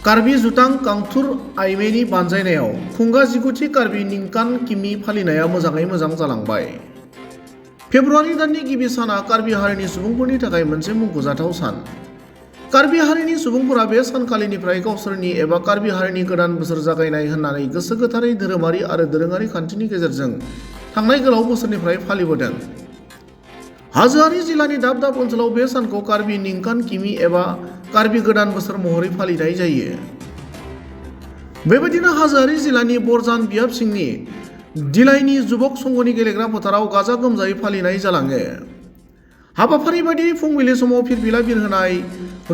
कार्बी जुटां कांथुर आइमेनि बानजायनायाव खुंगा 19थि कार्बी निंकान किमी फालिनाया मोजाङै मोजां जालांबाय। फेब्रुवारि दाननि गिबि साना कार्बी हारिनि सुबुंफोरनि थाखाय मोनसे मुंख'जाथाव सान। कार्बी हारिनि सुबुंफोरा बे सानखालिनिफ्राय गावसोरनि एबा कार्बी हारिनि गोदान बोसोर जागायनाय होननानै गोसो गोथारै धोरोमारि आरो दोरोङारि खान्थिनि गेजेरजों थांनाय गोलाव बोसोरनिफ्राय फालिबोदों। हाजोआरि जिल्लानि दाब दाब ओनसोलाव बे सानखौ कार्बी निंकान किमी एबा कार्बी गोदान बोसोर महरै फालिनाय जायो। बेबायदिनो हाजोआरि जिल्लानि बरजान बियाबसिंनि दिलाइनि जुबक संघनि गेलेग्रा फोथाराव गाजा गोमजायै फालिनाय जालाङो। हाबाफारि बायदियै फुंबिलि समाव फिरफिला बिरहोनाय,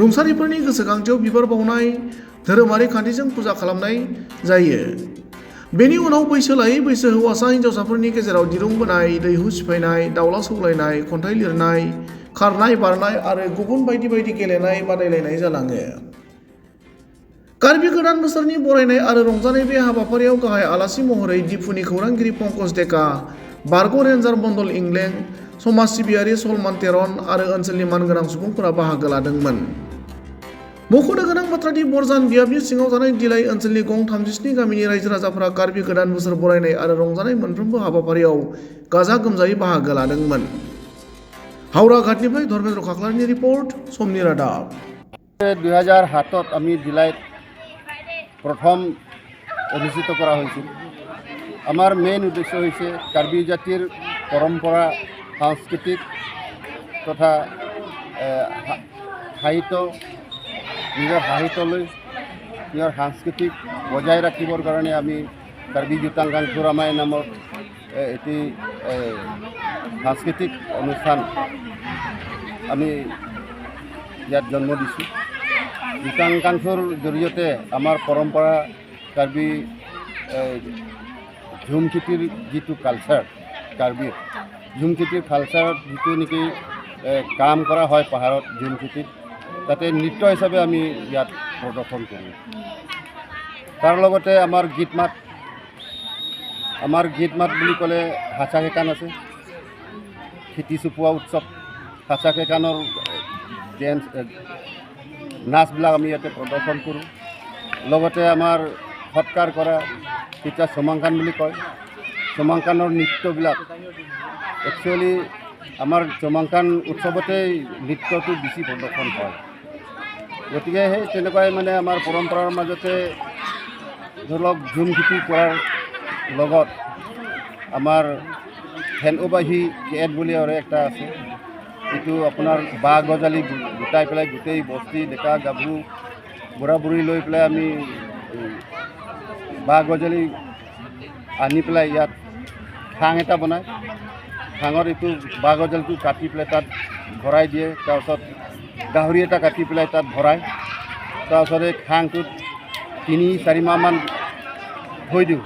रुंसारिफोरनि गोसोखांथियाव बिबार बावनाय, धोरोमारि खान्थिजों फुजा खालामनाय जायो। बेनि उनाव बैसो लायै बैसो हौवासा हिन्जावसाफोरनि गेजेराव दिरुं बोनाय, दैहु सिफायनाय, दावला सौलायनाय, खन्थाइ लिरनाय, खारनाय बारनाय आरो गुबुन बायदि बायदि गेलेनाय बादायलायनाय जालाङो। कार्बी गोदान बोसोरनि बरायनाय आरो रंजानाय बे हाबाफारियाव गाहाय आलासि महरै दिफुनि खौरांगिरि पंकज डेका, बारग' रेन्जार मण्डल इंलें, समाज सिबियारि सलमान तेरन आरो ओनसोलनि मानगोनां सुबुंफोरा बाहागो लादोंमोन। मख'नो गोनां बाथ्रादि बरजान बियाबनि सिङाव थानाय दिलाइ ओनसोलनि गं 37 गामिनि रायजो राजाफोरा कार्बी गोदान बोसोर बरायनाय आरो रंजानाय मोनफ्रोमबो हाबाफारियाव गाजा गोमजायै बाहागो लादोंमोन। हावड़ा घाटनिफ्राय धर्मेन्द्र खाख्लारिनि रिपर्ट, समनि रादाब। 2007 আমি দিলাইত প্ৰথম অনুষ্ঠিত কৰা হৈছিল। আমাৰ মেইন উদ্দেশ্য হৈছে কাৰ্বি জাতিৰ পৰম্পৰা, সাংস্কৃতিক তথা সাহিত্য, নিজৰ সাহিত্যলৈ নিজৰ সাংস্কৃতিক বজাই ৰাখিবৰ কাৰণে আমি কাৰ্বি জুটাং কাংথুৰ আমাই নামৰ এটি সাংস্কৃতিক অনুষ্ঠান আমি ইয়াত জন্ম দিছোঁ। জুটাং কাংথুৰ জৰিয়তে আমাৰ পৰম্পৰা কাৰ্বি ঝুম খেতিৰ যিটো কালচাৰ, কাৰ্বিৰ ঝুম খেতিৰ কালচাৰত যিটো নেকি কাম কৰা হয় পাহাৰত ঝুম খেতিত, তাতে নৃত্য হিচাপে আমি ইয়াত প্ৰদৰ্শন কৰোঁ। তাৰ লগতে আমাৰ গীত মাত বুলি ক'লে হাচা কেকান আছে, খেতি চপোৱা উৎসৱ, হাচা কেকানৰ ডেন্স নাচবিলাক আমি ইয়াতে প্ৰদৰ্শন কৰোঁ। লগতে আমাৰ সৎকাৰ কৰা তেতিয়া চমাংকান বুলি কয়, চমাংকানৰ নৃত্যবিলাক একচুৱেলি আমাৰ চমাংকান উৎসৱতেই নৃত্যটো বেছি প্ৰদৰ্শন হয়। গতিকে সেই তেনেকুৱাই মানে আমাৰ পৰম্পৰাৰ মাজতে ধৰি লওক ঝুম খেতি কৰাৰ লগত আমাৰ হেনঅবাহী কেট বুলি আৰু একটা আছে, এইটো আপোনাৰ বাঁহ গজালি গোটাই পেলাই গোটেই বস্তি ডেকা গাভৰু বুঢ়া বুঢ়ী লৈ পেলাই আমি বাঁহ গজালি আনি পেলাই ইয়াত ঠাং এটা বনায়, ঠাঙত এইটো বাঁহ গজালিটো কাটি পেলাই তাত ভৰাই দিয়ে। তাৰপিছত গাহৰি এটা কাটি পেলাই তাত ভৰাই, তাৰপিছত এই ঠাংটোত 3-4 মাহমান থৈ দিওঁ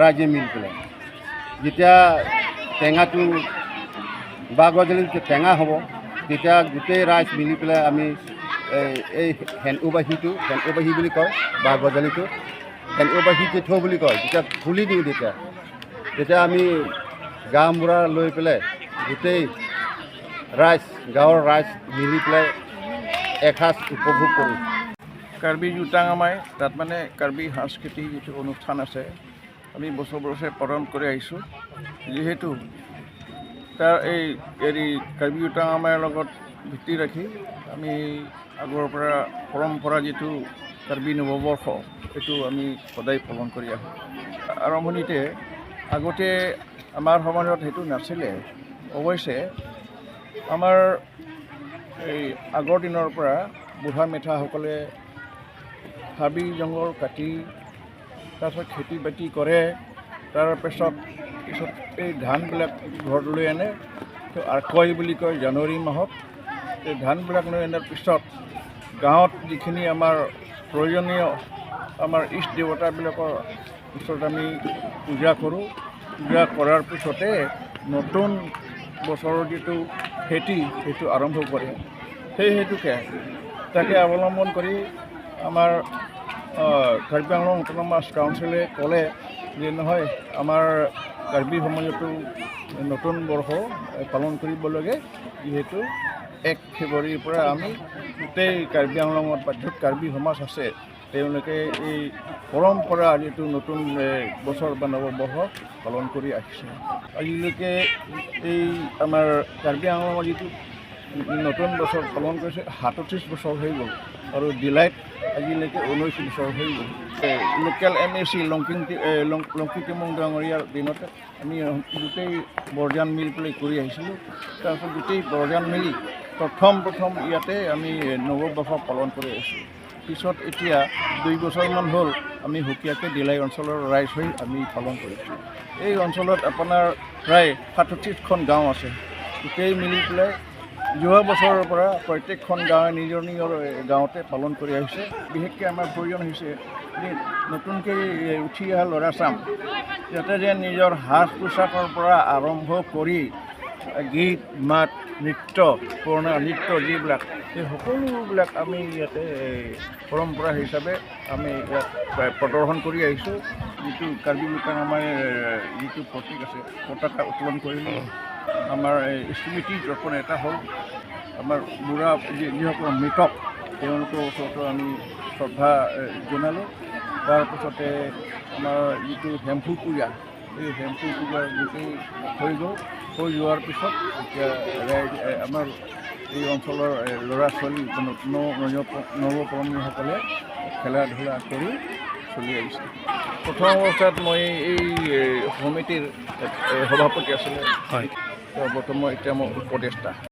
ৰাইজে মিলি পেলাই। যেতিয়া টেঙাটো বাঁহ গজালি টেঙা হ'ব তেতিয়া গোটেই ৰাইজ মিলি পেলাই আমি এই হেনঅবাহী বুলি কয়, বাঁহ গজালিটো হেনঅবাহী তীৰ্থ বুলি কয়। যেতিয়া খুলি দিওঁ তেতিয়া আমি গাঁওবুঢ়া লৈ পেলাই গোটেই ৰাইজ, গাঁৱৰ ৰাইজ মিলি পেলাই এসাঁজ উপভোগ কৰোঁ। কাৰ্বি জুটাং আমাই তাত মানে কাৰ্বি সাংস্কৃতিক যিটো অনুষ্ঠান আছে আমি বছৰে বছৰে পালন কৰি আহিছোঁ। যিহেতু তাৰ এই কাৰ্বি জুটাং আমাইৰ লগত ভিত্তি ৰাখি আমি আগৰ পৰা পৰম্পৰা যিটো কাৰ্বি নৱবৰ্ষ এইটো আমি সদায় পালন কৰি আহোঁ। আৰম্ভণিতে আগতে আমাৰ সমাজত সেইটো নাছিলে। অৱশ্যে আমাৰ এই আগৰ দিনৰ পৰা বুঢ়া মেথাসকলে হাবি জংঘল কাটি তাৰপিছত খেতি বাতি কৰে। তাৰপিছত এই ধানবিলাক ঘৰত লৈ আনে, আৰকই বুলি কয়। জানুৱাৰী মাহত এই ধানবিলাক লৈ অনাৰ পিছত গাঁৱত যিখিনি আমাৰ প্ৰয়োজনীয় আমাৰ ইষ্ট দেৱতাবিলাকৰ ওচৰত আমি পূজা কৰোঁ। পূজা কৰাৰ পিছতে নতুন বছৰৰ যিটো খেতি সেইটো আৰম্ভ কৰে। সেই হেতুকে তাকে অৱলম্বন কৰি আমাৰ কাৰ্বি আংলং অট'নমাছ কাউন্সিলে ক'লে যে নহয়, আমাৰ কাৰ্বি সমাজতো নতুন বৰ্ষ পালন কৰিব লাগে। যিহেতু 1 ফেব্ৰুৱাৰীৰ পৰা আমি গোটেই কাৰ্বি আংলঙত য'ত কাৰ্বি সমাজ আছে তেওঁলোকে এই পৰম্পৰা যিটো নতুন বছৰ বা নৱবৰ্ষ পালন কৰি আহিছে। আজিলৈকে এই আমাৰ কাৰ্বি আংলঙৰ যিটো নতুন বছৰ পালন কৰিছে 37 বছৰ হৈ গ'ল আৰু ডিলাইট আজিলৈকে 19 বছৰ হৈ গ'ল। লোকেল MAC লংকি টিমং ডাঙৰীয়াৰ দিনতে আমি গোটেই বৰজান মিল পেলাই কৰি আহিছিলোঁ। তাৰপিছত গোটেই বৰজান মিলি প্ৰথম ইয়াতে আমি নৱবৰ্ষ পালন কৰি আহিছোঁ। পিছত এতিয়া 2 বছৰমান হ'ল আমি সুকীয়াকৈ ডিলাই অঞ্চলৰ ৰাইজ হৈ আমি পালন কৰিছোঁ। এই অঞ্চলত আপোনাৰ প্ৰায় 37খন গাঁও আছে। গোটেই মিলি পেলাই যোৱা বছৰৰ পৰা প্ৰত্যেকখন গাঁৱে নিজৰ গাঁৱতে পালন কৰি আহিছে। বিশেষকৈ আমাৰ প্ৰয়োজন হৈছে যে নতুনকৈ উঠি অহা ল'ৰা চাম যাতে যে নিজৰ সাজ পোছাকৰ পৰা আৰম্ভ কৰি গীত মাত নৃত্য পুৰণা নৃত্য যিবিলাক সেই সকলোবিলাক আমি ইয়াতে পৰম্পৰা হিচাপে আমি ইয়াত প্ৰদৰ্শন কৰি আহিছোঁ। যিটো কাৰ্বি আমাৰ যিটো প্ৰতীক আছে পতাকা উত্তোলন কৰিলোঁ। আমাৰ স্মৃতি দৰ্পণ এটা হ'ল আমাৰ বুঢ়া যিসকল মৃতক তেওঁলোকৰ ওচৰতো আমি শ্ৰদ্ধা জনালোঁ। তাৰপিছতে আমাৰ যিটো হেম্পু পূজা এই হেম্পু পূজা গোটেই হৈ গ'ল। হৈ যোৱাৰ পিছত এতিয়া আমাৰ এই অঞ্চলৰ ল'ৰা ছোৱালী নৱপ্ৰজন্মসকলে খেলা ধূলা কৰি চলি আহিছে। প্ৰথম অৱস্থাত মই এই সমিতিৰ সভাপতি আছিলে। বৰ্তমান এতিয়া মই উপদেষ্টা।